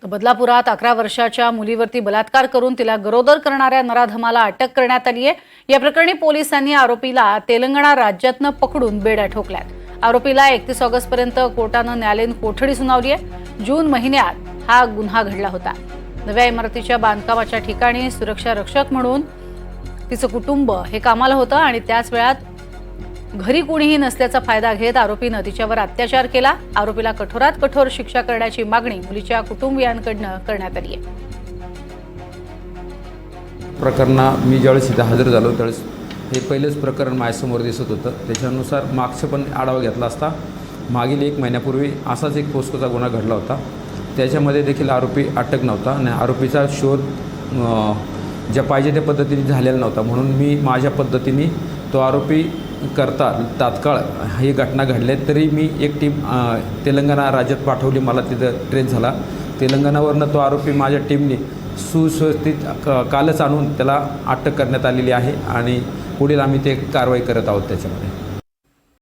बदलापुरात 11 वर्षाच्या मुलीवरती बलात्कार करून तिला गरोदर करणाऱ्या नराधमाला अटक करण्यात आली आहे। या प्रकरणी पोलिसांनी आरोपीला तेलंगणा राज्यातनं पकडून बेड्या ठोकल्यात। आरोपीला 31 ऑगस्टपर्यंत कोर्टानं न्यायालयीन कोठडी सुनावली आहे। जून महिन्यात हा गुन्हा घडला होता। नव्या इमारतीच्या बांधकामाच्या ठिकाणी सुरक्षा रक्षक म्हणून तिचं कुटुंब हे कामाला होतं आणि त्याच वेळात घरी कोणीही नसल्याचा फायदा घेत आरोपीनं तिच्यावर अत्याचार केला। आरोपीला कठोरात कठोर शिक्षा करण्याची मागणी मुलीच्या कुटुंबियांकडून करण्यात आली आहे। प्रकरणा मी ज्यावेळेस इथे हजर झालो त्यावेळेस हे पहिलेच प्रकरण माझ्यासमोर दिसत होतं। त्याच्यानुसार मागचं पण आढावा घेतला असता मागील 1 महिन्यापूर्वी असाच एक पोस्कोचा गुन्हा घडला होता। त्याच्यामध्ये देखील आरोपी अटक नव्हता आणि आरोपीचा शोध ज्या पाहिजे त्या पद्धतीने झालेला नव्हता। म्हणून मी माझ्या पद्धतीने तो आरोपी करता तात्काळ ही घटना घडली तरी मी एक टीम तेलंगणा राज्यात पाठवली। मला तिथं ट्रेस झाला। तेलंगणावरनं तो आरोपी माझ्या टीमने सुस्थितीत कालच आणून त्याला अटक करण्यात आलेली आहे आणि पुढील आम्ही ते कारवाई करत आहोत त्याच्यामध्ये।